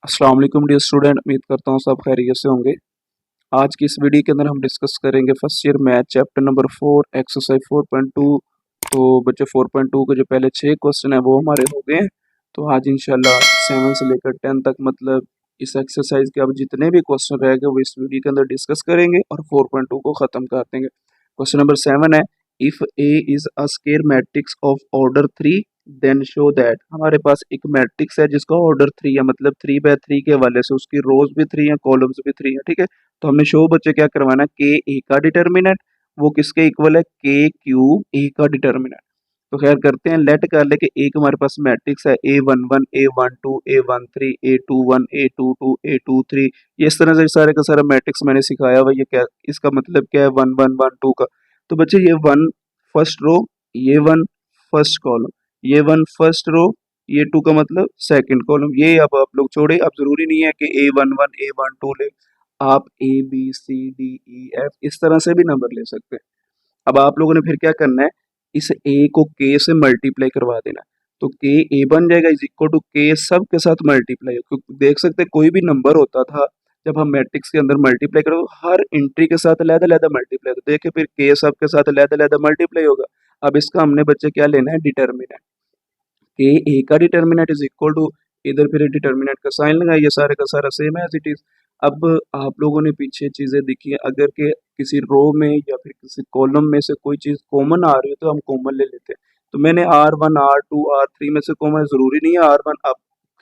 अस्सलाम वालेकुम dear student, उम्मीद करता हूँ सब खैरियत से होंगे। आज की इस वीडियो के अंदर हम डिस्कस करेंगे first year math chapter number 4 exercise 4.2। तो बच्चे 4.2 के जो पहले 6 क्वेश्चन है वो हमारे हो गए हैं। तो आज इंशाल्लाह 7 से लेकर 10 तक मतलब इस एक्सरसाइज के अब जितने भी क्वेश्चन रह गए वो इस वीडियो के अंदर डिस्कस करेंगे और 4.2 को ख़त्म कर देंगे। क्वेश्चन नंबर 7 है, if A is a square matrix of order 3 then show that. हमारे पास एक मैट्रिक्स है जिसका ऑर्डर 3 है, मतलब 3/3 के हवाले से उसकी रोज भी 3 है, कॉलम्स भी 3 है। ठीक है, तो हमने शो बच्चे क्या करवाना है, के ए का डिटर्मिनेंट वो किसके इक्वल है, के क्यूब ए का डिटर्मिनेंट। तो खैर करते हैं, लेट कर ले कि एक हमारे पास मैट्रिक्स है A11 A12 A13 A21 A22 A23। ये इस तरह से सारे का सारा मैट्रिक्स मैंने सिखाया हुआ। ये क्या, इसका मतलब क्या है 1 1 1 2 का। तो बच्चे ये 1 फर्स्ट रो, ये 1 फर्स्ट कॉलम, ये 1 फर्स्ट रो, ये 2 का मतलब सेकंड कॉलम। ये अब आप लोग छोड़े, अब जरूरी नहीं है कि A11 A12 ले, आप ABCDEF इस तरह से भी नंबर ले सकते हैं। अब आप लोगों ने फिर क्या करना है, इस ए को के से मल्टीप्लाई करवा देना। तो के ए बन जाएगा इज इक्वल टू के सब के साथ मल्टीप्लाई। क्योंकि देख सकते हैं कोई भी नंबर होता था जब हम मैट्रिक्स के अंदर मल्टीप्लाई करो हर एंट्री के साथ अलग-अलग मल्टीप्लाई, तो देखिए फिर के सब के साथ अलग-अलग मल्टीप्लाई होगा। अब इसका हमने बच्चे क्या लेना है, डिटर्मिनेंट। के ए का डिटर्मिनेंट इज इक्वल टू, इधर फिर डिटर्मिनेंट का साइन लगाइए, सारे का सारा सेम एज इट इज। अब आप लोगों ने पीछे चीजें देखी है, अगर के किसी रो में या फिर किसी कॉलम में से कोई चीज कॉमन आ रही है तो हम कॉमन ले लेते हैं। तो मैंने R1 R2 R3 में से कॉमन, जरूरी नहीं है R1, आप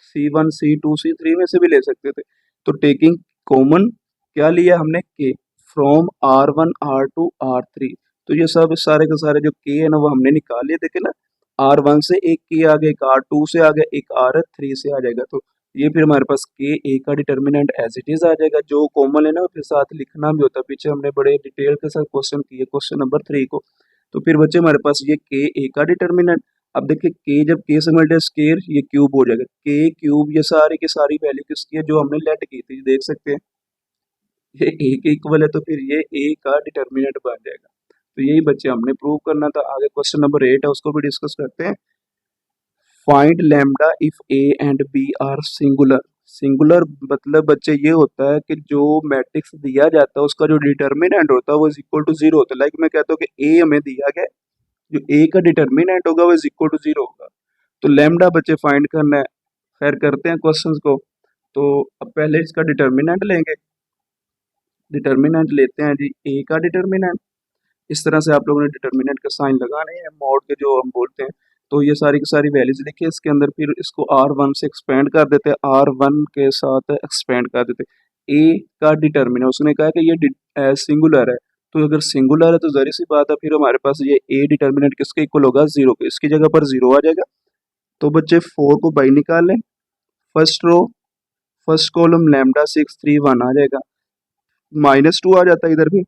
C1 C2 C3 में से भी ले सकते थे। तो टेकिंग कॉमन क्या लिया हमने, के फ्रॉम R1 R2 R3। तो ये सब सारे के सारे जो के है ना वो हमने निकाल लिए। देखे ना, R1 से एक के आ गया, एक R2 से आ गया, एक R3 से आ जाएगा। तो ये फिर हमारे पास के ए का डिटर्मिनेंट एज इट इज आ जाएगा। जो कॉमन है ना फिर साथ लिखना भी होता है, पीछे हमने बड़े डिटेल के साथ क्वेश्चन किए क्वेश्चन नंबर 3 को। तो फिर बच्चे हमारे पास ये के ए का डिटर्मिनेंट। अब देखिए के जब के से मल्टीप्लाई स्क्वायर ये क्यूब हो जाएगा, के क्यूब, ये सारी की सारी वैल्यू किसकी है जो हमने लेट की थी, देख सकते हैं ये ए के इक्वल है, तो फिर ये ए का डिटर्मिनेंट बन जाएगा। तो यही बच्चे हमने प्रूव करना था। आगे क्वेश्चन नंबर 8 है, उसको भी डिस्कस करते हैं। Find lambda if A and B are singular. Singular मतलब बच्चे ये होता है कि जो मैट्रिक्स दिया जाता है उसका जो डिटर्मिनेंट होता है वो इज इक्वल टू जीरो होता है। लाइक मैं कहता हूँ कि ए हमें दिया गया, जो ए का डिटर्मिनेंट होगा वो इज इक्वल टू जीरो होगा। तो लैम्डा बच्चे फाइंड करना है। खैर करते हैं क्वेश्चंस को। तो अब पहले इसका डिटर्मिनेंट लेंगे। डिटर्मिनेंट लेते हैं जी, ए का डिटर्मिनेंट। इस तरह से आप लोगों ने डिटर्मिनेंट का साइन लगाने हैं, मॉड के जो हम बोलते हैं। तो ये सारी की सारी वैल्यूज लिखिए इसके अंदर, फिर इसको R1 से एक्सपेंड कर देते हैं, R1 के साथ एक्सपेंड कर देते हैं। ए का डिटर्मिनेंट उसने कहा कि ये सिंगुलर है, तो अगर सिंगुलर है तो जरी सी बात है फिर हमारे पास ये ए डिटर्मिनेंट किसके इक्वल होगा, जीरो के। इसकी जगह पर जीरो आ जाएगा। तो बच्चे 4 को बाई निकाल लें, first row first column lambda 6 3 1 आ जाएगा, -2 आ जाता है इधर भी।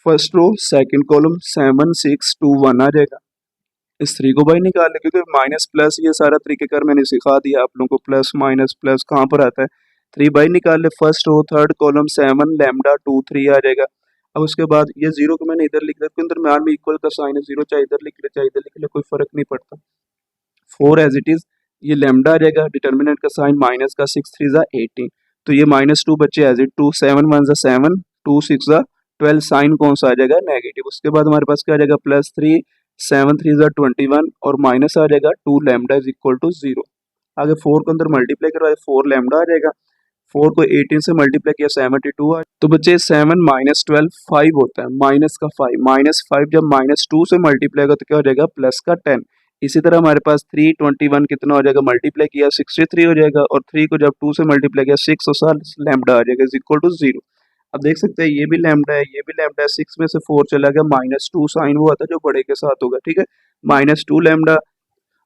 फर्स्ट रो सेकंड कॉलम 7 6 2 1 आ जाएगा। इस 3 को बाई निकाल ले, क्योंकि माइनस प्लस ये सारा तरीकेकार मैंने सिखा दिया आप लोगों को, प्लस माइनस प्लस कहाँ पर आता है। 3 बाई निकाल ले, first row third column 7 lambda 2 3 आ जाएगा। अब उसके बाद ये जीरो को मैंने इधर लिख दिया, क्योंकि दरम्यान में इक्वल का साइन है, जीरो चाहे इधर लिख ले चाहे इधर लिख ले, कोई फर्क नहीं पड़ता। 4 एज इट इज, ये लैम्डा आ जाएगा, डिटर्मिनेंट का साइन माइनस का, 6 3 जा 18। तो ये -2 बच्चे एज इट 2, 7 1 जा 7, 2 6 जा 12, साइन कौन सा आ जाएगा, नेगेटिव। उसके बाद हमारे पास क्या आ जाएगा, +3 7 3 जा 21 और माइनस आ जाएगा 2 लैम्डा इज इक्वल टू 0। आगे 4 को अंदर मल्टीप्लाई करवाए, 4 लैम्डा आ जाएगा। 4 को 18 से मल्टीप्लाई किया 72 आ। तो बच्चे 7 -12 5 होता है, माइनस का 5, -5 जब -2 से मल्टीप्लाई होगा तो क्या हो जाएगा, प्लस का 10। इसी तरह हमारे पास 321 कितना हो जाएगा, मल्टीप्लाई किया 63 हो जाएगा, और 3 को जब 2 से मल्टीप्लाई किया 6 और साल लैम्डा आ जाएगा इज इक्वल टू 0। अब देख सकते हैं ये भी लैम्डा है, ये भी लैम्डा है, 6 में से 4 चला गया, -2 साइन वो आता है जो बड़े के साथ होगा। ठीक है, -2 लैम्डा।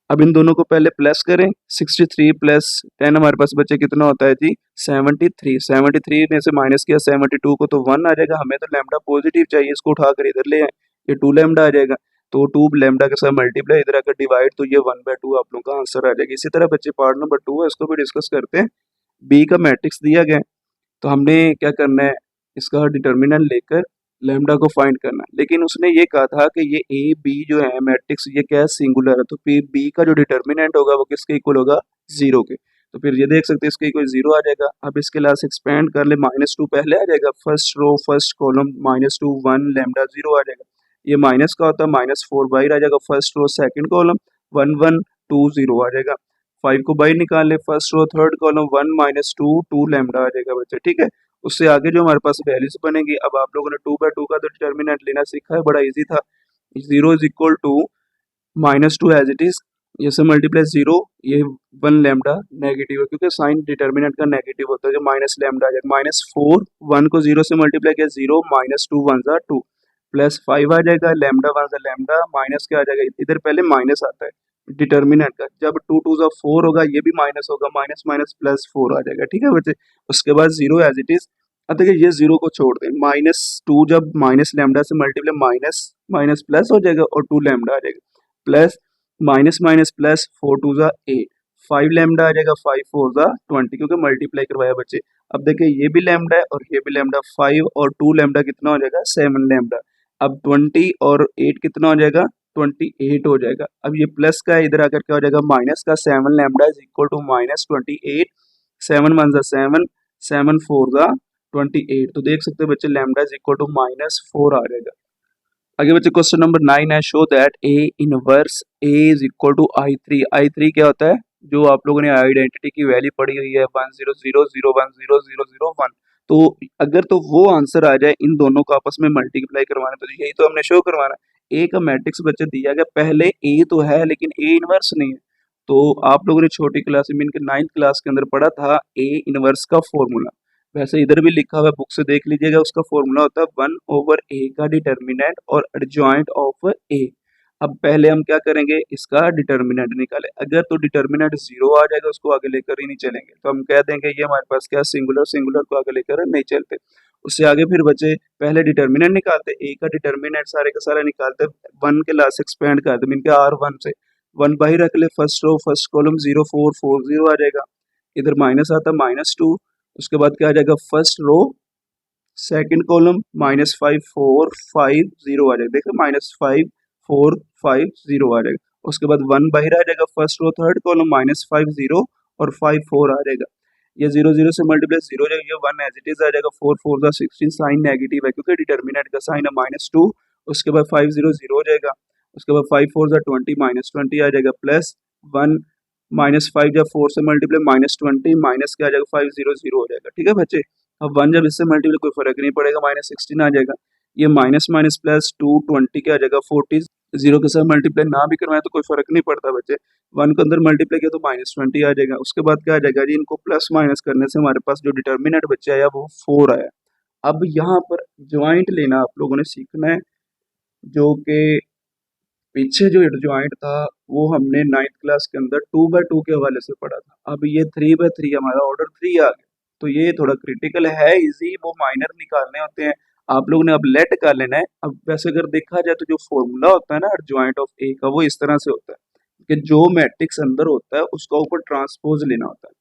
अब इन दोनों को पहले प्लस करें, 63 प्लस 10 हमारे पास बच्चे कितना होता है जी, 73। 73 में से माइनस किया 72 को तो 1 आ जाएगा। हमें तो लैम्डा पॉजिटिव चाहिए, इसको उठाकर इधर ले आए, ये 2 लैम्डा आ जाएगा। तो 2 लैम्डा के साथ मल्टीप्लाई, इधर आकर डिवाइड, तो ये 1/2 आप लोगों का आंसर आ जाएगा। इसी तरह बच्चे पार्ट नंबर 2 है, इसको भी डिस्कस करते हैं। बी का मैट्रिक्स दिया गया है, तो हमने क्या करना है, इसका डिटर्मिनेंट लेकर लैम्डा को फाइंड करना है। लेकिन उसने ये कहा था कि ये ए बी जो है मैट्रिक्स, ये क्या है, सिंगुलर है, तो फिर बी का जो डिटर्मिनेंट होगा वो किसके इक्वल होगा, 0 के। तो फिर ये देख सकते हैं इसके कोई जीरो आ जाएगा। अब इसके लास्ट एक्सपेंड कर ले, -2 पहले आ जाएगा, first row first column -2 1 lambda 0 आ जाएगा। ये माइनस का होता है, -4 बाहर आ जाएगा, फर्स्ट रो सेकंड कॉलम 1 1 2 0 आ जाएगा। 5 को बाहर निकाल ले, first row third column 1 -2 2 lambda आ जाएगा बच्चे, ठीक है। उससे आगे जो हमारे पास वैल्यूज बनेगी, अब आप लोगों ने 2/2 का तो डिटर्मिनेंट लेना सीखा है, बड़ा इजी था। 0 is equal to -2 as it is, ये से मल्टीप्लाई 0, ये 1 लैम्डा नेगेटिव है क्योंकि साइन डिटर्मिनेंट का नेगेटिव होता है, जो माइनस लैम्डा आ जाएगा, -4 1 को 0 से मल्टीप्लाई किया 0, -2 1 ज़ा 2 प्लस 5 आ जाएगा, लैम्डा 1 ज़ा लैम्डा, माइनस क्या आ जाएगा, इधर पहले माइनस आता है डिटर्मिनेंट का, जब 2 2 ज़ा 4 होगा, ये भी माइनस होगा, माइनस माइनस प्लस 4 आ जाएगा, ठीक है बच्चे। उसके बाद 0 एज इट इज। अब देखिए ये 0 को छोड़ दें, -2 जब माइनस लैम्डा से मल्टीप्लाई माइनस माइनस प्लस हो जाएगा और 2 लैम्डा आ जाएगा, प्लस माइनस माइनस प्लस 4 2 ज़ा 8, 5 लैम्डा आ जाएगा, 5 4 ज़ा 20 क्योंकि मल्टीप्लाई करवाया बच्चे। अब देखिए ये भी लैम्डा है और ये भी लैम्डा, 5 और 2 लैम्डा कितना हो जाएगा, 7 लैम्डा। अब 20 और 8 कितना हो जाएगा, 28 हो जाएगा। अब ये प्लस का है, इधर आकर क्या हो जाएगा, माइनस का, 7 लैम्डा इज इक्वल टू -28, 7 1 ज़ा 7, 7 4 ज़ा 28, तो देख सकते हैं बच्चे लैम्डा इज इक्वल टू -4 आ जाएगा। आगे बच्चे क्वेश्चन नंबर 9 है, show that A inverse A is equal to I3। I3 क्या होता है, जो आप लोगों ने आइडेंटिटी की वैल्यू पढ़ी हुई है 1 0 0 0 1 0 0 0 1, तो अगर तो वो आंसर आ जाए इन दोनों को आपस में मल्टीप्लाई करवाना, तो यही तो हमने शो करवाना। ए का मैट्रिक्स बच्चे दिया गया, पहले ए तो है लेकिन ए इनवर्स नहीं है, तो आप लोगों ने छोटी क्लास में इनके 9th क्लास के अंदर पढ़ा था ए इनवर्स का फॉर्मूला, वैसे इधर भी लिखा हुआ है, बुक से देख लीजिएगा, उसका फॉर्मूला होता है 1/a का डिटर्मिनेंट और एडजॉइंट ऑफ ए। अब पहले हम क्या करेंगे, इसका डिटर्मिनेंट निकालें, अगर तो डिटर्मिनेंट 0 आ जाएगा उसको आगे लेकर ही नहीं चलेंगे, तो हम कह देंगे ये हमारे पास क्या सिंगुलर, सिंगुलर को आगे लेकर नहीं चलते। उससे आगे फिर बचे, पहले डिटर्मिनेंट निकालते, ए का डिटर्मिनेंट सारे का सारा निकालते, 1 के लास्ट एक्सपेंड करते, मीन के R1 से 1 बाहर रख ले, फर्स्ट रो फर्स्ट कॉलम 0 4 4 0 आ जाएगा, इधर माइनस आता -2, उसके बाद क्या आ जाएगा, फर्स्ट रो सेकंड कॉलम -5 4 5 0 आ जाएगा, देखो -5 4 5 0 आ जाएगा। उसके बाद 1 बाहर आ जाएगा, फर्स्ट रो थर्ड कॉलम -5 0 और 5 4 आ जाएगा, ये 0 0 से मल्टीप्लाई 0 हो जाएगा, ये 1 एज इट इज आ जाएगा, 4 4 ज़ा 16, साइन नेगेटिव है क्योंकि डिटर्मिनेंट का साइन है -2। उसके बाद 5 0 0 हो जाएगा, उसके बाद 5 4 ज़ा 20, -20 आ जाएगा, प्लस 1 -5 जब 4 से मल्टीप्लाई -20, माइनस क्या आ जाएगा, 5 0 0 हो जाएगा, ठीक है बच्चे। अब 1 जब इससे मल्टीप्लाई कोई फर्क नहीं पड़ेगा, -16 आ जाएगा, ये माइनस माइनस प्लस 2 20 क्या आ जाएगा, 40, 0 के साथ मल्टीप्लाई ना भी करवाए तो कोई फर्क नहीं पड़ता बच्चे, 1 के अंदर मल्टीप्लाई किया तो -20 आ जाएगा। उसके बाद क्या आ जाएगा जी, इनको प्लस माइनस करने से हमारे पास जो डिटर्मिनेंट बच्चे आया वो 4 आया। अब यहाँ पर ज्वाइंट लेना आप लोगों ने सीखना है, जो कि पीछे जो एडजॉइंट था वो हमने 9th क्लास के अंदर 2/2 के हवाले से पढ़ा था। अब ये 3/3 हमारा ऑर्डर 3 आ गया, तो ये थोड़ा क्रिटिकल है, इजी, वो माइनर निकालने होते हैं, आप लोगों ने अब लेट कर लेना है। अब वैसे अगर देखा जाए तो जो फॉर्मूला होता है ना एडजॉइंट ऑफ ए का, वो इस तरह से होता है कि जो मैट्रिक्स अंदर होता है उसका ऊपर ट्रांसपोज लेना होता है।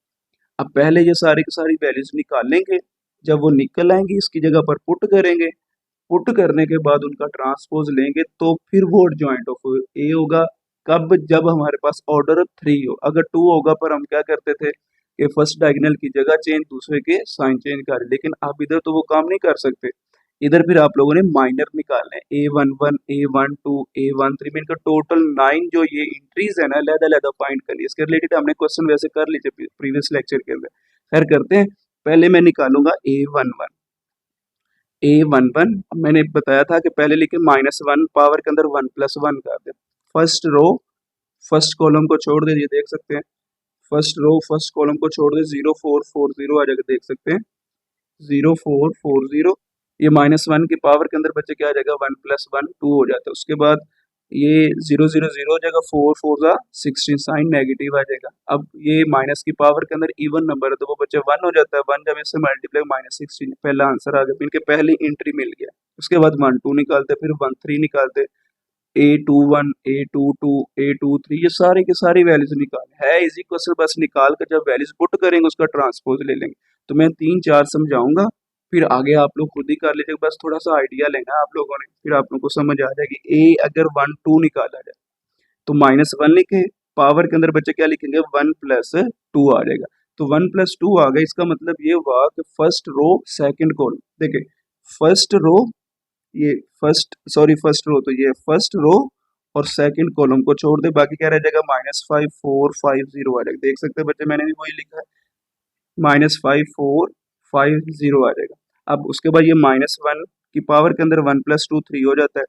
अब पहले ये सारी की सारी वैल्यूज निकालेंगे, जब वो निकल आएंगी इसकी जगह पर पुट करेंगे, पुट करने के बाद उनका ट्रांसपोज लेंगे तो फिर वो एडजॉइंट ऑफ ए होगा। कब, जब हमारे पास ऑर्डर 3 हो, अगर 2 होगा पर हम क्या करते थे कि फर्स्ट डायगोनल की जगह चेंज, दूसरे के साइन चेंज कर, लेकिन आप इधर तो वो काम नहीं कर सकते, इधर फिर आप लोगों ने माइनर निकालना है, A11 A12 A13 में इनका टोटल 9 जो ये इंट्रीज है ना, अलग-अलग फाइंड कर लिया। इसके रिलेटेड हमने क्वेश्चन वैसे कर लीजिए प्रीवियस लेक्चर के अंदर, खैर करते हैं। पहले मैं निकालूंगा A11, मैंने बताया था कि पहले लिखे -1 पावर के अंदर 1 + 1 कर दे, फर्स्ट रो फर्स्ट कॉलम को छोड़ दे, ये देख सकते हैं, फर्स्ट रो फर्स्ट कॉलम को छोड़ दे, 0 4 4 0 आ जाएगा, देख सकते हैं 0 4 4 0, ये -1 की पावर के अंदर बच्चे क्या आ जाएगा, 1 + 1 2 हो जाता है। उसके बाद ये 0 0 0 हो जाएगा, 4 4 ज़ा 16, साइन नेगेटिव आ जाएगा। अब ये माइनस की पावर के अंदर इवन नंबर है तो वो बच्चे 1 हो जाता है, 1 जब इससे मल्टीप्लाई -16, पहला आंसर आ गया, इनके पहली एंट्री मिल गया। उसके बाद 1 2 निकालते, फिर 1 3 निकालते, A21 A22 A23, ये सारे के सारी वैल्यूज निकाल है, इजी क्वेश्चन, बस निकाल कर जब वैल्यूज पुट करेंगे उसका ट्रांसपोज ले लेंगे। तो मैं 3 4 समझाऊंगा, फिर आगे आप लोग खुद ही कर लीजिए, बस थोड़ा सा आइडिया लेना है आप लोगों ने, फिर आप लोगों को समझ आ जाएगी। ए अगर 1 2 निकाला जाए तो -1 लिखे, पावर के अंदर बच्चे क्या लिखेंगे, 1 + 2 आ जाएगा, तो 1+2 आ गया। इसका मतलब ये हुआ कि फर्स्ट रो सेकंड कॉलम, देखिए फर्स्ट रो, ये फर्स्ट रो, तो ये फर्स्ट रो और सेकंड कॉलम को छोड़ दे, बाकी क्या रह जाएगा -5 4 5 0 आ जाएगा। देख सकते हैं बच्चे, मैंने भी वही लिखा है, -5 4 5 0 आ जाएगा। अब उसके बाद ये -1 की पावर के अंदर 1+2 3 हो जाता है,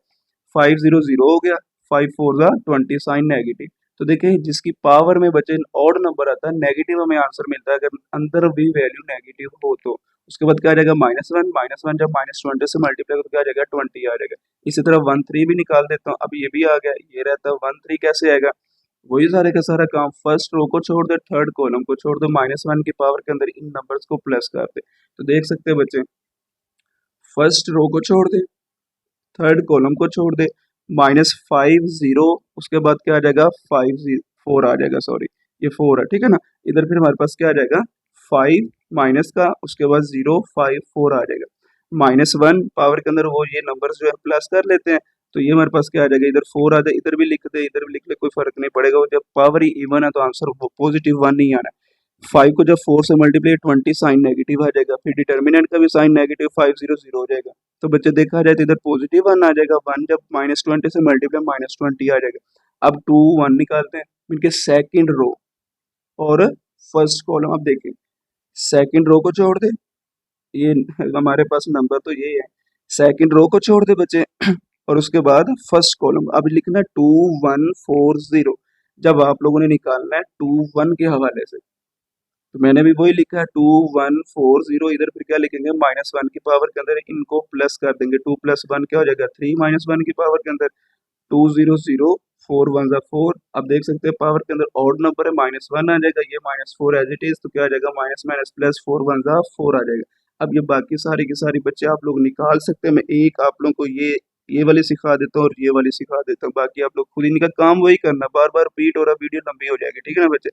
5 0 0 हो गया, 5 4 20 साइन नेगेटिव। तो देखिए जिसकी पावर में बचे ऑड नंबर आता है नेगेटिव हमें आंसर मिलता है, अगर अंदर भी वैल्यू नेगेटिव हो तो। उसके बाद क्या आ जाएगा -1 जब -20 से मल्टीप्लाई करो क्या आ जाएगा 20 आ जाएगा। इसी तरह 1 3 भी निकाल देता हूँ, अब ये भी आ गया, ये रहता है 1 3 कैसे आएगा, वही सारे का सारा काम, फर्स्ट रो को छोड़ दे, थर्ड कॉलम को छोड़ दो, -1 की पावर के अंदर इन नंबर्स को प्लस कर दे। तो देख सकते हैं बच्चे, फर्स्ट रो को छोड़ दे, थर्ड कॉलम को छोड़ दे, -5 0, उसके बाद क्या आ जाएगा 4 आ जाएगा, सॉरी ये 4 है, ठीक है ना। इधर फिर हमारे पास क्या आ जाएगा 5 माइनस का, उसके बाद 0 5 4 आ जाएगा। -1 पावर के अंदर वो ये नंबर्स जो है प्लस कर लेते हैं, तो ये हमारे पास क्या आ जाएगा, इधर 4 आ जाए, इधर भी लिख दे, इधर भी लिख ले, कोई फर्क नहीं पड़ेगा। जब पावर ही इवन है तो आंसर +1 ही आना है। 5 को जब 4 से मल्टीप्लाई 20 साइन नेगेटिव आ जाएगा, फिर डिटर्मिनेंट का भी साइन नेगेटिव 5 0 0 हो जाएगा। तो बच्चे देखा जाए तो इधर +1 आ जाएगा, 1 जब -20 से मल्टीप्लाई -20 आ जाएगा। अब 2 1 निकालते हैं, इनके सेकंड रो और फर्स्ट कॉलम। अब देखें सेकंड रो को छोड़ दे, ये हमारे पास नंबर तो ये है, सेकंड रो को छोड़ दे बच्चे और उसके बाद फर्स्ट कॉलम। अब लिखना 2 1 4 0, जब आप लोगों ने निकालना है 2 1 के हवाले से, तो मैंने भी वही लिखा है 2 1 4 0। इधर फिर क्या लिखेंगे, -1 की पावर के अंदर इनको प्लस कर देंगे, 2 + 1 क्या हो जाएगा 3, -1 की पावर के अंदर 2 0 0, 4 1 4। अब देख सकते हैं पावर के अंदर ऑड नंबर है, -1 आ जाएगा, ये -4 एज इट इज, तो क्या आ जाएगा माइनस माइनस प्लस 4 1 4 आ जाएगा। अब ये बाकी सारी की सारी बच्चे आप लोग निकाल सकते हैं, मैं एक आप लोगों को ये वाली सिखा देता हूँ और ये वाली सिखा देता हूँ, बाकी आप लोग खुद इनका काम वही करना, बार बार रिपीट हो रहा, वीडियो लंबी हो जाएगी, ठीक है ना बच्चे।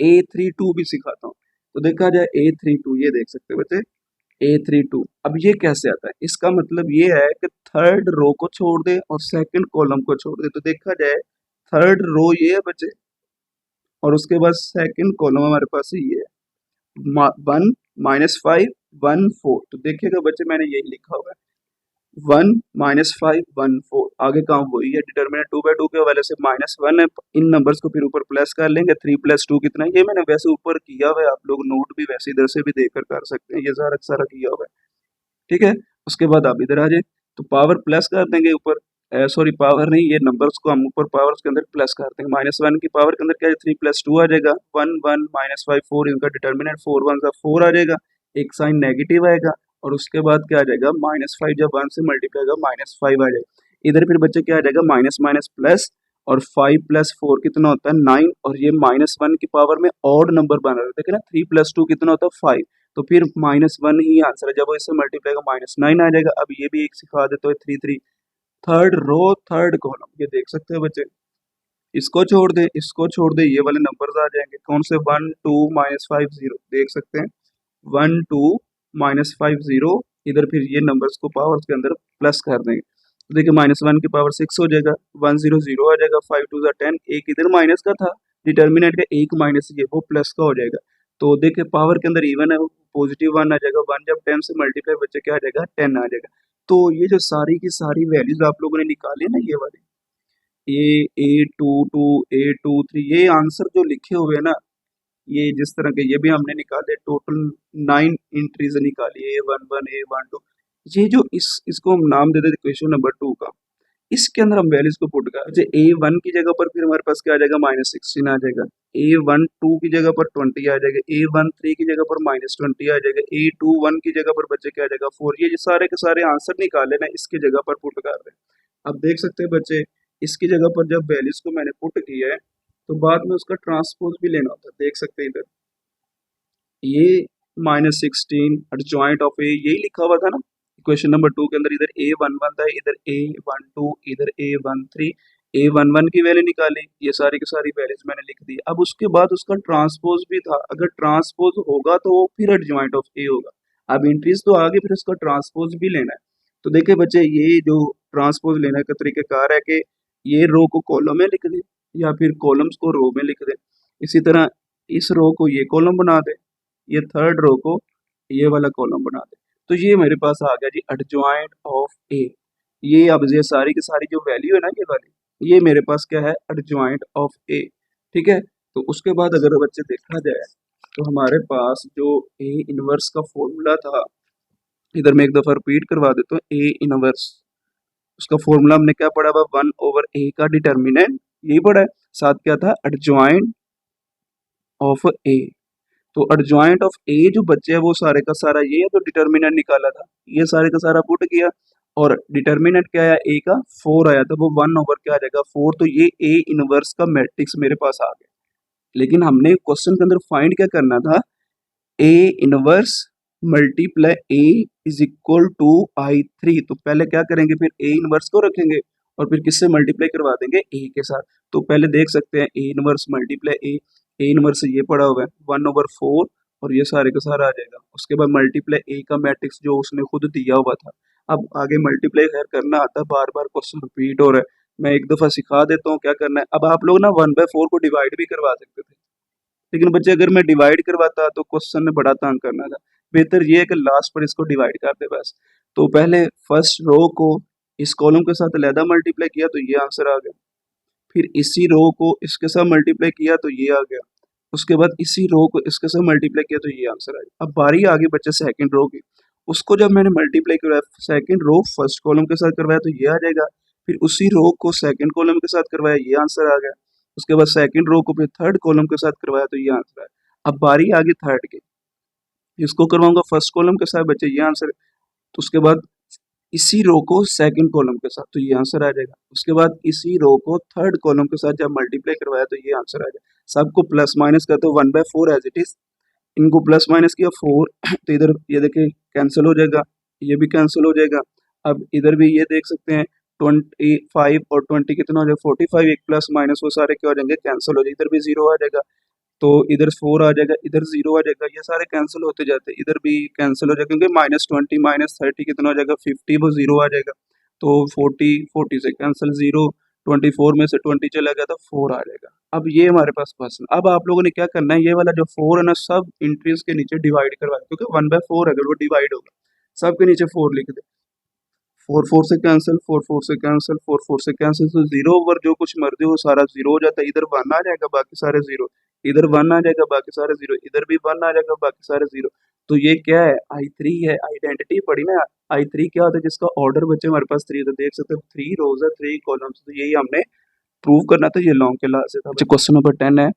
A32 भी सिखाता हूँ, तो देखा जाए A32, ये देख सकते हैं बच्चे A32। अब ये कैसे आता है, इसका मतलब ये है कि थर्ड रो को छोड़ दे और सेकंड कॉलम को छोड़ दे। तो देखा जाए थर्ड रो ये है बच्चे, और उसके बाद सेकंड कॉलम हमारे पास ये है 1 -5 1 4। तो देखिएगा बच्चे मैंने यही लिखा हुआ है 1 -5 1 4, आगे काम वही है, डिटर्मिनेंट 2/2 के हवाले से -1 है, इन नंबर्स को फिर ऊपर प्लस कर लेंगे, 3 + 2 कितना है, ये मैंने वैसे ऊपर किया हुआ है, आप लोग नोट भी वैसे इधर से भी देखकर कर सकते हैं, ये सारा सारा किया हुआ है, ठीक है। उसके बाद आप इधर आ जाए, तो पावर प्लस कर देंगे ऊपर, सॉरी पावर नहीं, ये नंबर्स को हम ऊपर पावर्स के अंदर प्लस कर देंगे। -1 की पावर के अंदर क्या है 3 + 2 आ जाएगा, 1 1 -5 4, इनका डिटर्मिनेंट 4 1 4 आ जाएगा, एक साइन नेगेटिव आएगा, और उसके बाद क्या आ जाएगा -5 जब 1 से मल्टीप्लाई होगा -5 आ जाएगा। इधर फिर बच्चे क्या आ जाएगा माइनस माइनस प्लस, और 5 + 4 कितना होता है 9, और ये -1 की पावर में ऑड नंबर बना रहे थे ना, 3 + 2 कितना होता है 5, तो फिर -1 ही आंसर है, जब वो इससे मल्टीप्लाई का -9 आ जाएगा। अब ये भी एक सिखा देते हो 3 3, थर्ड रो थर्ड कॉलम, ये देख सकते हैं बच्चे, इसको छोड़ दे, इसको छोड़ दे, ये वाले नंबर्स आ जाएंगे कौन से 1 2 -5 0, देख सकते हैं 1 2 -5 0। इधर फिर ये नंबर्स को पावर्स के अंदर प्लस कर देंगे, तो देखिए -1 की पावर 6 हो जाएगा, 1 0 0 आ जाएगा, 5 2 10, एक इधर माइनस का था, डिटर्मिनेंट का एक माइनस ये वो प्लस का हो जाएगा। तो देखिए पावर के अंदर इवन है, +1 आ जाएगा, 1 जब 10 से मल्टीप्लाई बच्चे क्या आ जाएगा 10 आ जाएगा। तो ये जो सारी की सारी वैल्यूज आप लोगों ने निकाली ना, ये वाली A22 A23, ये आंसर जो लिखे हुए हैं ना, ये जिस तरह के ये भी हमने निकाले, टोटल 9 एंट्रीज निकाली, A11 A12, ये जो इसको हम नाम दे देते क्वेश्चन नंबर 2 का, इसके अंदर हम वैल्यूज को पुट कर, जैसे A1 की जगह पर फिर हमारे पास क्या आ जाएगा -16 आ जाएगा, A12 की जगह पर 20 आ जाएगा, A13 की जगह पर -20 आ जाएगा, A21 की जगह पर बच्चे क्या आ जाएगा 4। ये सारे के सारे आंसर निकाले ना, इसके जगह पर पुट कर रहे हैं। अब देख सकते हैं बच्चे, इसकी जगह पर जब वैल्यूज को मैंने पुट किया है, तो बाद में उसका ट्रांसपोज भी लेना होता है। देख सकते हैं इधर ये -16 एडजॉइंट ऑफ ए, यही लिखा हुआ था ना क्वेश्चन नंबर 2 के अंदर, इधर A11 था, इधर A12, इधर A13, A11 की वैल्यू निकाली, ये सारी की सारी वैल्यूज मैंने लिख दी। अब उसके बाद उसका ट्रांसपोज भी था, अगर ट्रांसपोज होगा तो वो फिर एडजॉइंट ऑफ ए होगा। अब इंट्रीज तो आगे, फिर उसका ट्रांसपोज भी लेना है। तो देखिए बच्चे, ये जो ट्रांसपोज लेने का तरीकाकार है कि ये रो को कॉलम में लिख दे, या फिर कॉलम्स को रो में लिख दे, इसी तरह इस रो को ये कॉलम बना दे, ये थर्ड रो को ये वाला कॉलम बना दे। तो ये मेरे पास आ गया जी एडजॉइंट ऑफ ए। ये अब ये सारी की सारी जो वैल्यू है ना ये वाली, ये मेरे पास क्या है, एडजॉइंट ऑफ ए। ठीक है, तो उसके बाद अगर बच्चे देखा जाए तो हमारे पास जो ए इनवर्स का फॉर्मूला था, इधर मैं एक दफा रिपीट करवा देता हूँ। ए इनवर्स, उसका फॉर्मूला हमने क्या पढ़ा हुआ, 1/a का डिटर्मिनेंट, यही पढ़ा है। साथ क्या था, एडजॉइंट ऑफ ए। तो एडजॉइंट ऑफ ए जो बच्चे है वो सारे का सारा ये है, तो डिटर्मिनेंट निकाला था, ये सारे का सारा पुट किया, और डिटर्मिनेंट क्या आया, ए का 4 आया था, वो 1 ओवर क्या आ जाएगा 4। तो ये ए इनवर्स का मैट्रिक्स मेरे पास आ गया। लेकिन हमने क्वेश्चन के अंदर फाइंड क्या करना था, A inverse multiply A is equal to I3। तो पहले क्या करेंगे, फिर ए इनवर्स को रखेंगे और फिर किससे मल्टीप्लाई करवा देंगे, ए के साथ। तो पहले देख सकते हैं ए इनवर्स मल्टीप्लाई ए इनवर्स से ये पड़ा हुआ है 1/4, और ये सारे का सारा आ जाएगा। उसके बाद मल्टीप्लाई ए का मैट्रिक्स जो उसने खुद दिया हुआ था। अब आगे मल्टीप्लाई खैर करना आता है, बार बार क्वेश्चन रिपीट हो रहा है, मैं एक दफा सिखा देता हूँ क्या करना है। अब आप लोग ना 1/4 को डिवाइड भी करवा सकते थे, लेकिन बच्चे अगर मैं डिवाइड करवाता तो क्वेश्चन में बड़ा तंग करना था। बेहतर ये है कि लास्ट पर इसको डिवाइड कर दे बस। तो पहले फर्स्ट रो को इस कॉलम के साथ अलहदा मल्टीप्लाई किया तो ये आंसर आ गया, फिर इसी रो को इसके साथ मल्टीप्लाई किया तो ये आ गया, उसके बाद इसी रो को इसके साथ मल्टीप्लाई किया तो ये आंसर आया। अब बारी आ गई बच्चे सेकंड रो की, उसको जब मैंने मल्टीप्लाई करवाया सेकंड रो फर्स्ट कॉलम के साथ करवाया तो ये आ जाएगा, फिर उसी रो को सेकंड कॉलम के साथ करवाया ये आंसर आ गया, उसके बाद सेकंड रो को फिर थर्ड कॉलम के साथ करवाया तो ये आंसर आया। अब बारी आ गई थर्ड की, इसको करवाऊंगा फर्स्ट कॉलम के साथ बच्चे ये आंसर, तो उसके बाद इसी रो को सेकंड कॉलम के साथ तो ये आंसर आ जाएगा, उसके बाद इसी रो को थर्ड कॉलम के साथ जब मल्टीप्लाई करवाया तो ये आंसर आ जाएगा। सबको प्लस माइनस कर दो 1/4 एज इट इज, इनको प्लस माइनस किया 4 तो इधर ये देखिए कैंसिल हो जाएगा, ये भी कैंसिल हो जाएगा। अब इधर भी ये देख सकते हैं 25 और 20 कितना हो जाएगा 45, एक प्लस माइनस वो सारे क्या हो जाएंगे, कैंसिल हो जाएगा, इधर भी जीरो आ जाएगा, तो इधर 4 आ जाएगा, इधर जीरो आ जाएगा, ये सारे कैंसिल होते जाते हैं, इधर भी कैंसिल हो जाएगा क्योंकि -20 -30 कितना हो जाएगा 50, वो जीरो आ जाएगा, तो 40 से कैंसिल, जीरो 24 में से 20 चला गया तो 4 आ जाएगा। अब ये हमारे पास क्वेश्चन, अब आप लोगों ने क्या करना है, ये वाला जो 4 है ना सब इंट्रीज के नीचे डिवाइड करवा, क्योंकि 1/4 अगर वो डिवाइड होगा सब के नीचे 4 लिख दे, 4 4 से कैंसिल, 4 4 से कैंसिल, 4 4 से कैंसिल, तो जीरो ओवर जो कुछ मर्जी वो सारा जीरो हो जाता है, इधर 1 आ जाएगा बाकी सारे जीरो, इधर 1 आ जाएगा बाकी सारे जीरो, इधर भी 1 आ जाएगा बाकी सारे जीरो। तो ये क्या है, I3 है, आइडेंटिटी पड़ी ना। I3 क्या होता है, जिसका ऑर्डर बच्चे हमारे पास 3 तो देख सकते हो 3 रोज है 3 कॉलम्स, तो यही हमने प्रूव करना था, ये लॉन्ग के लास्ट से था। क्वेश्चन नंबर 10 है,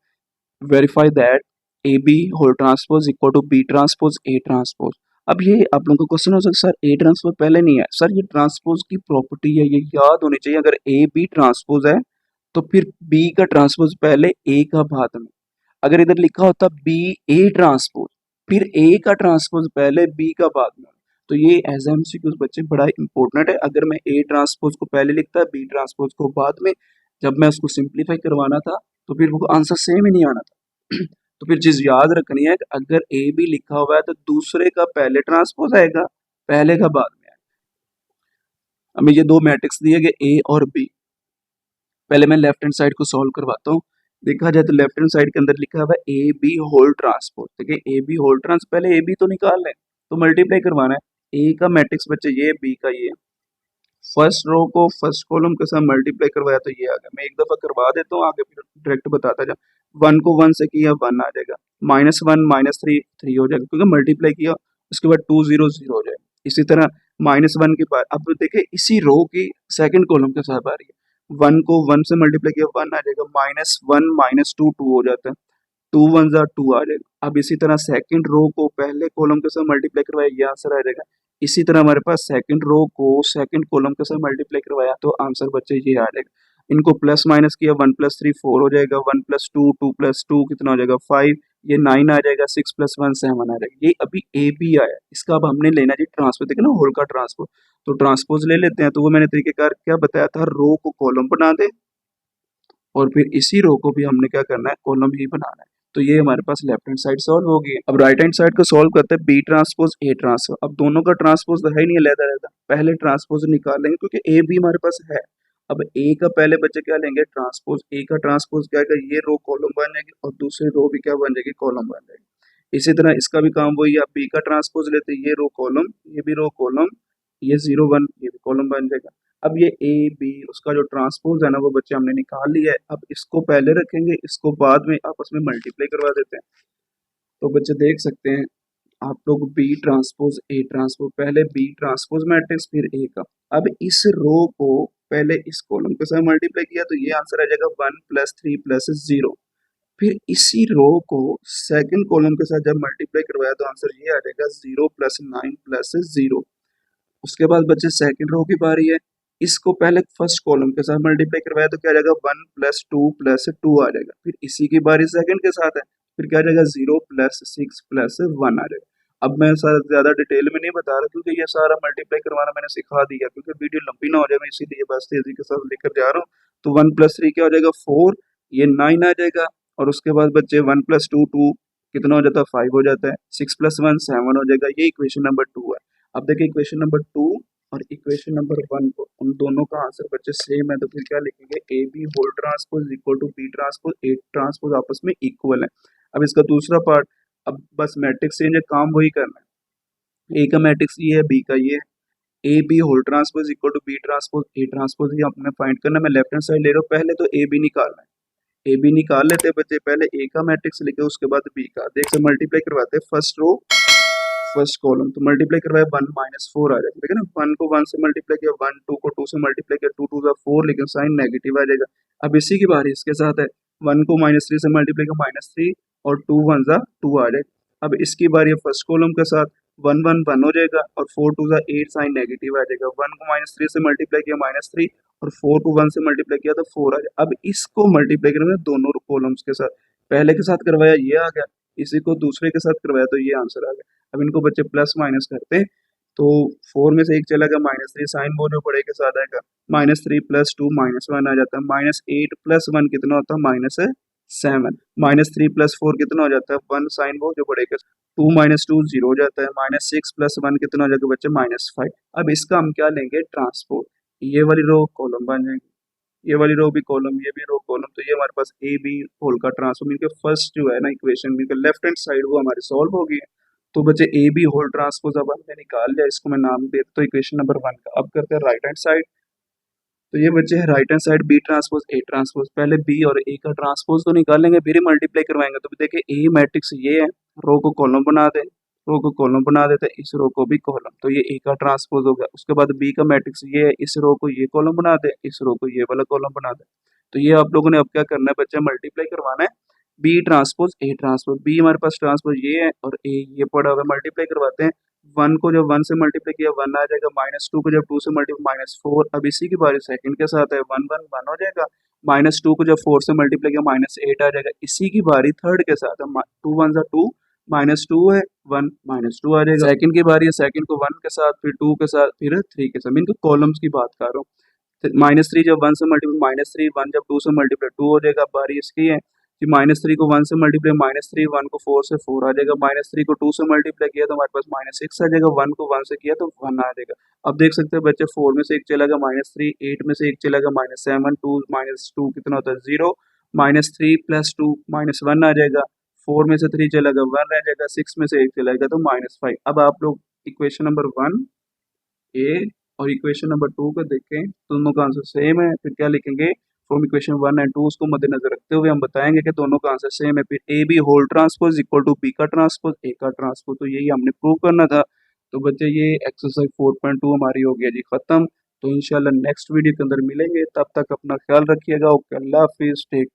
verify that A B whole transpose equal to B transpose A transpose. अब ये आप लोगों को क्वेश्चन हो सकता है सर ए ट्रांसपोज पहले नहीं है, सर ये ट्रांसपोज की प्रॉपर्टी है, ये याद होनी चाहिए। अगर ए बी ट्रांसपोज है तो फिर बी का ट्रांसपोज पहले ए का बाद में, अगर इधर लिखा होता बी ए ट्रांसपोज फिर ए का ट्रांसपोज पहले बी का बाद में, तो ये एज एमसीक्यूज बच्चे बड़ा इंपॉर्टेंट है। अगर मैं ए ट्रांसपोज को पहले लिखता बी ट्रांसपोज को बाद में, जब मैं उसको सिंप्लीफाई करवाना था तो फिर वो आंसर सेम ही नहीं आना था। तो फिर चीज याद रखनी है कि अगर ए बी लिखा हुआ है तो दूसरे का पहले ट्रांसपोज आएगा, पहले का बाद में आएगा। हमें ये दो मैट्रिक्स दिए गए ए और बी, पहले मैं लेफ्ट हैंड साइड को सॉल्व करवाता हूँ। देखा जाए तो लेफ्ट हैंड साइड के अंदर लिखा हुआ है ए बी होल ट्रांसपोज, देखिए ए बी होल ट्रांस, पहले ए बी तो निकाल लें, तो मल्टीप्लाई करवाना है। ए का मैट्रिक्स बच्चे ये, बी का ये, फर्स्ट रो को फर्स्ट कॉलम के साथ मल्टीप्लाई करवाया तो ये आ गया। मैं एक दफा करवा देता हूँ, आगे फिर डायरेक्ट बताता जा। 1 को 1 से किया 1 आ जाएगा, -1 -3 3 हो जाएगा क्योंकि मल्टीप्लाई किया, उसके बाद 2 0 0 हो जाएगा। इसी तरह -1 के बाद अब देखिए इसी रो की सेकंड कॉलम के साथ आ रही है, 1 को 1 से मल्टीप्लाई किया 1 आ जाएगा, -1 -2 2 हो जाता है, 2 1 जा 2 आ जाएगा। अब इसी तरह सेकंड रो को पहले कॉलम के साथ मल्टीप्लाई करवाया, ये आंसर आ जाएगा। इसी तरह हमारे पास सेकंड रो को सेकंड कॉलम के साथ मल्टीप्लाई करवाया तो आंसर बच्चे ये आ जाएगा। इनको प्लस माइनस किया 1 + 3 4 हो जाएगा, 1 + 2 2 + 2 कितना हो जाएगा 5, ये 9 आ जाएगा, 6 + 1 7 आ जाएगा। ये अभी ए बी आया, इसका अब हमने लेना जी ट्रांसपोज, देखो ना होल का ट्रांसपोज, तो ट्रांसपोज ले लेते हैं। तो वो मैंने तरीकेकार क्या बताया था, रो को कॉलम बना दे और फिर इसी रो को भी हमने क्या करना है, कॉलम ही बनाना है। तो ये हमारे पास लेफ्ट हैंड साइड सॉल्व होगी। अब राइट हैंड साइड को सॉल्व करते हैं, बी ट्रांसपोज ए ट्रांसपोज। अब दोनों का ट्रांसपोज तो है ही नहीं, अलग रहता, पहले ट्रांसपोज निकाल लेंगे क्योंकि ए बी हमारे पास है। अब ए का पहले बच्चे क्या लेंगे, ट्रांसपोज, ए का ट्रांसपोज क्या है, ये रो कॉलम बन जाएगी और दूसरी रो भी क्या बन जाएगी, कॉलम बन जाएगी। इसी तरह इसका भी काम वही है, आप बी का ट्रांसपोज लेते हैं, ये रो कॉलम, ये भी रो कॉलम, ये 0 1 ये भी कॉलम बन जाएगा। अब ये ए बी उसका जो ट्रांसपोज है ना वो बच्चे हमने निकाल लिया है। अब इसको पहले रखेंगे, इसको बाद में आपस में मल्टीप्लाई करवा देते हैं। तो बच्चे देख सकते हैं आप लोग बी ट्रांसपोज ए ट्रांसपोज, पहले बी ट्रांसपोज मैट्रिक्स फिर ए का। अब इस रो को पहले इस कॉलम के साथ मल्टीप्लाई किया तो ये आंसर आ जाएगा 1 + 3 + 0। फिर इसी रो को सेकंड कॉलम के साथ जब मल्टीप्लाई करवाया तो आंसर ये आ जाएगा 0 + 9 + 0। उसके बाद बच्चे सेकंड रो की बारी है, इसको पहले फर्स्ट कॉलम के साथ मल्टीप्लाई करवाया तो क्या आ जाएगा 1 + 2 + 2 आ जाएगा। फिर इसी की बारी सेकंड के साथ है, फिर क्या आ जाएगा 0 + 6 + 1 आ जाएगा। अब मैं सारा ज़्यादा डिटेल में नहीं बता रहा क्योंकि ये सारा मल्टीप्लाई करवाना मैंने सिखा दिया, क्योंकि वीडियो लंबी ना हो जाए, मैं इसीलिए बस तेजी के साथ लेकर जा रहा हूँ। तो 1 + 3 क्या हो जाएगा 4, ये 9 आ जाएगा। और उसके बाद बच्चे 1 + 2 2 कितना हो जाता है 5 हो जाता है, 6 + 1 7 हो जाएगा। ये इक्वेशन नंबर 2 है। अब देखिए इक्वेशन नंबर 2 और इक्वेशन नंबर 1 को, उन दोनों का आंसर बच्चे सेम है, तो फिर क्या लिखेंगे A B whole transpose equal to B transpose A transpose आपस में इक्वल है। अब इसका दूसरा पार्ट, अब बस मैट्रिक्स चेंज है, काम वही करना है। ए का मैट्रिक्स ये है, बी का ये है। A B whole transpose equal to B transpose A transpose, ये अपने फाइंड करना है। मैं लेफ्ट हैंड साइड ले रहा हूँ, पहले तो ए बी निकालना है। ए बी निकाल लेते हैं बच्चे, पहले ए का मैट्रिक्स लिखे उसके बाद बी का, देख से मल्टीप्लाई करवाते हैं फर्स्ट रो फर्स्ट कॉलम, तो मल्टीप्लाई करवाया 1 - 4 आ जाएगा, ठीक है ना। 1 को 1 से मल्टीप्लाई किया, 1 2 को 2 से मल्टीप्लाई किया, 2 2 4, लेकिन साइन नेगेटिव आ जाएगा। अब इसी की बारी इसके साथ है, 1 को -3 से मल्टीप्लाई किया -3 और 2 1 2 आ जाएगा। अब इसकी बारी है फर्स्ट कॉलम के साथ, 1 1 1 हो जाएगा और 4 2 8, साइन नेगेटिव आ जाएगा। 1 को -3 से मल्टीप्लाई किया -3 और 4 को 1 से मल्टीप्लाई किया तो 4 आ जाएगा। अब इसको मल्टीप्लाई करना दोनों कॉलम्स के साथ, पहले के साथ करवाया ये आ गया, इसी को दूसरे के साथ करवाया तो ये आंसर आ गया। अब इनको बच्चे प्लस माइनस करते, तो 4 में से एक चला गया -3, साइन वो जो बड़े के साथ आएगा, -3 + 2 -1 आ जाता है, -8 + 1 कितना होता है -7, -3 + 4 कितना हो जाता है 1, साइन वो जो बड़े के 2 - 2 0 हो जाता है, -6 + 1 कितना हो जाएगा बच्चे -5। अब इसका हम क्या लेंगे ट्रांसपोज, ये वाली रो कॉलम बन जाएगी, ये वाली रो भी कॉलम, ये भी रो कॉलम, तो ये हमारे पास ए बी होल का ट्रांसफॉर्म इनके फर्स्ट जो है ना इक्वेशन इनके लेफ्ट हैंड साइड वो हमारी सॉल्व होगी। तो बच्चे ए बी होल ट्रांसपोज अब हमने निकाल लिया, इसको मैं नाम दे देता हूँ इक्वेशन नंबर 1 का। अब करते हैं राइट हैंड साइड, तो ये बच्चे है right hand side B transpose A transpose, पहले बी और ए का ट्रांसपोज तो निकालेंगे फिर ही मल्टीप्लाई करवाएंगे। तो देखिए ए मैट्रिक्स ये है, रो को कॉलम बना दे, रो को कॉलम बना देते हैं, इस रो को भी कॉलम, तो ये ए का ट्रांसपोज हो गया। उसके बाद बी का मैट्रिक्स ये है, इस रो को ये कॉलम बना दे, इस रो को ये वाला कॉलम बना दे। तो ये आप लोगों ने अब क्या करना है बच्चे, मल्टीप्लाई करवाना है B transpose A transpose, B हमारे पास ट्रांसपोज ये है और ए ये पड़ा हुआ है, मल्टीप्लाई करवाते हैं। 1 को जब 1 से मल्टीप्लाई किया 1 आ जाएगा, -2 को जब 2 से मल्टीप्लाई -4, अब इसी की बारी सेकंड के साथ है, 1 1 1 हो जाएगा, -2 को जब 4 से मल्टीप्लाई किया -8 आ जाएगा। इसी की बारी थर्ड के साथ है, 2 1 2 -2 है 1 -2 आ जाएगा। सेकंड की बारी है, सेकंड को 1 के साथ, फिर 2 के साथ, फिर 3 के साथ, मैं इनको कॉलम्स की बात कर रहा हूँ। -3 जब 1 से मल्टीप्लाई -3, 1 जब 2 से मल्टीप्लाई 2 हो जाएगा, बारी इसकी है कि -3 को 1 से मल्टीप्लाई -3, 1 को 4 से 4 आ जाएगा, -3 को 2 से मल्टीप्लाई किया तो हमारे पास -6 आ जाएगा, 1 को 1 से किया तो 1 आ जाएगा। अब देख सकते हैं बच्चे 4 में से एक चला गया -3, 8 में से एक चला गया -7, 2 कितना होता है 0, -3 + 2 -1 आ जाएगा, 4 में से 3 चला गया 1 रह जाएगा, 6 में से एक चला गया तो -5। अब आप लोग इक्वेशन नंबर 1 ए और इक्वेशन नंबर 2 को देखें, दोनों का आंसर सेम है। फिर क्या लिखेंगे फ्रॉम इक्वेशन 1 एंड 2, उसको मद्देनजर रखते हुए हम बताएंगे कि दोनों का आंसर सेम है। फिर A B whole transpose equal to B का ट्रांसपोज ए का ट्रांसपोज, तो यही हमने प्रूव करना था। तो बच्चे ये एक्सरसाइज 4.2 हमारी हो गया जी खत्म। तो इंशाल्लाह नेक्स्ट वीडियो के अंदर मिलेंगे, तब तक अपना ख्याल रखिएगा। ओके, अल्लाह हाफिज़, टेक